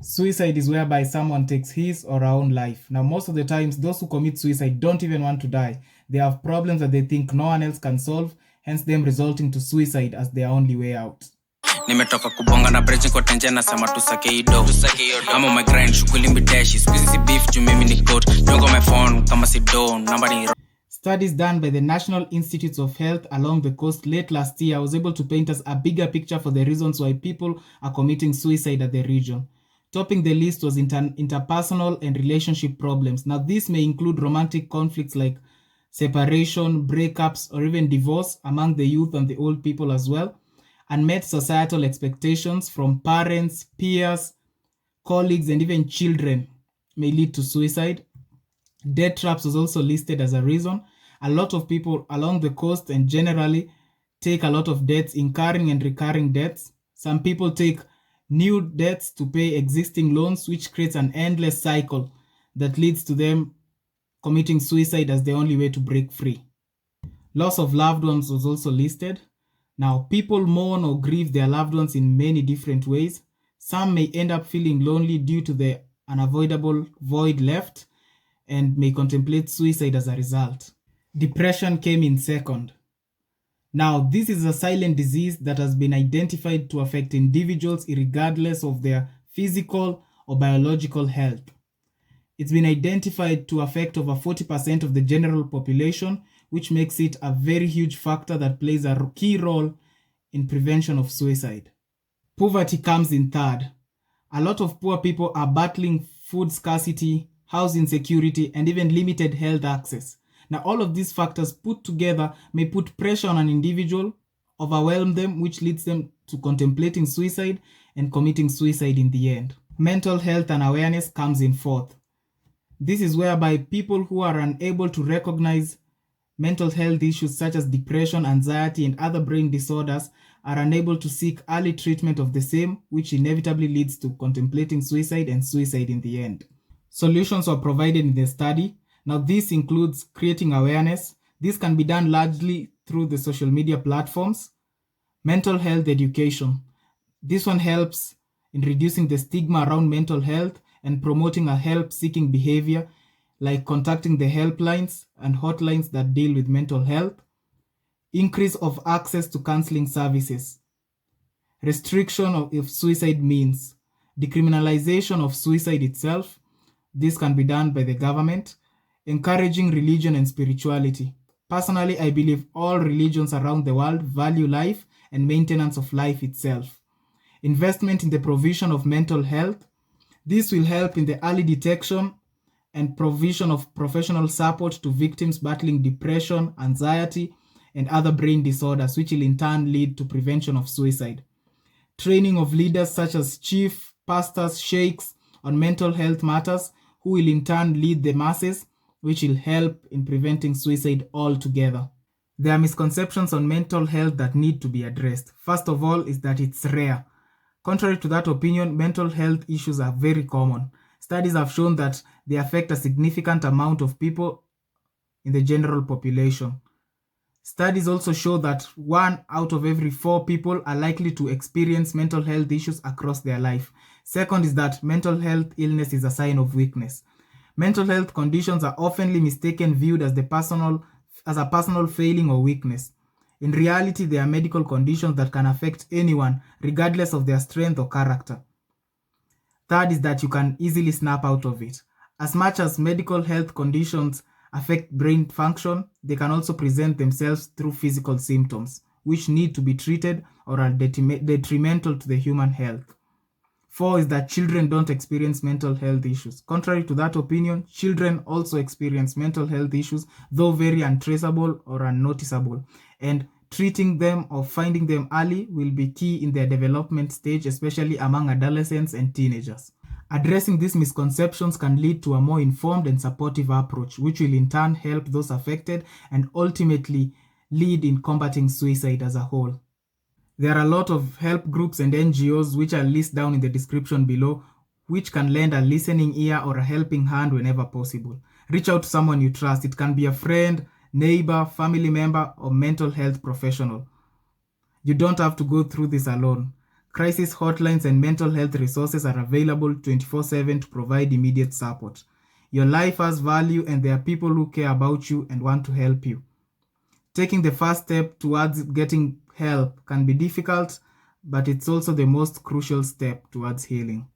Suicide is whereby someone takes his or her own life. Now, most of the times, those who commit suicide don't even want to die. They have problems that they think no one else can solve, hence them resulting to suicide as their only way out. Nimetoka kubonga na bridge kwa tenje nasema tusake ido I'm on my grind shughuli mbideshi squeeze beef juu mimi ni goat don't my phone kama si do namba ni. Studies done by the National Institutes of Health along the coast late last year was able to paint us a bigger picture for the reasons why people are committing suicide at the region. Topping the list was interpersonal and relationship problems. Now, this may include romantic conflicts like separation, breakups, or even divorce among the youth and the old people as well. Unmet societal expectations from parents, peers, colleagues, and even children may lead to suicide. Debt traps was also listed as a reason. A lot of people along the coast and generally take a lot of debts, incurring and recurring debts. Some people take new debts to pay existing loans, which creates an endless cycle that leads to them committing suicide as the only way to break free. Loss of loved ones was also listed. Now, people mourn or grieve their loved ones in many different ways. Some may end up feeling lonely due to the unavoidable void left and may contemplate suicide as a result. Depression came in second. Now, this is a silent disease that has been identified to affect individuals regardless of their physical or biological health. It's been identified to affect over 40% of the general population, which makes it a very huge factor that plays a key role in prevention of suicide. Poverty comes in third. A lot of poor people are battling food scarcity, house insecurity, and even limited health access. Now, all of these factors put together may put pressure on an individual, overwhelm them, which leads them to contemplating suicide and committing suicide in the end. Mental health and awareness comes in fourth. This is whereby people who are unable to recognize mental health issues such as depression, anxiety, and other brain disorders are unable to seek early treatment of the same, which inevitably leads to contemplating suicide and suicide in the end. Solutions were provided in the study. Now, this includes creating awareness. This can be done largely through the social media platforms. Mental health education. This one helps in reducing the stigma around mental health and promoting a help-seeking behavior, like contacting the helplines and hotlines that deal with mental health. Increase of access to counseling services. Restriction of suicide means. Decriminalization of suicide itself. This can be done by the government. Encouraging religion and spirituality. Personally, I believe all religions around the world value life and maintenance of life itself. Investment in the provision of mental health. This will help in the early detection and provision of professional support to victims battling depression, anxiety, and other brain disorders, which will in turn lead to prevention of suicide. Training of leaders such as chief, pastors, sheikhs on mental health matters, who will in turn lead the masses, which will help in preventing suicide altogether. There are misconceptions on mental health that need to be addressed. First of all is that it's rare. Contrary to that opinion, mental health issues are very common. Studies have shown that they affect a significant amount of people in the general population. Studies also show that 1 out of every 4 people are likely to experience mental health issues across their life. Second is that mental health illness is a sign of weakness. Mental health conditions are often mistaken viewed as a personal failing or weakness. In reality, they are medical conditions that can affect anyone, regardless of their strength or character. Third is that you can easily snap out of it. As much as medical health conditions affect brain function, they can also present themselves through physical symptoms, which need to be treated or are detrimental to the human health. 4 is that children don't experience mental health issues. Contrary to that opinion, children also experience mental health issues, though very untraceable or unnoticeable. And treating them or finding them early will be key in their development stage, especially among adolescents and teenagers. Addressing these misconceptions can lead to a more informed and supportive approach, which will in turn help those affected and ultimately lead in combating suicide as a whole. There are a lot of help groups and NGOs which are listed down in the description below, which can lend a listening ear or a helping hand whenever possible. Reach out to someone you trust. It can be a friend, neighbor, family member, or mental health professional. You don't have to go through this alone. Crisis hotlines and mental health resources are available 24/7 to provide immediate support. Your life has value, and there are people who care about you and want to help you. Taking the first step towards getting help can be difficult, but it's also the most crucial step towards healing.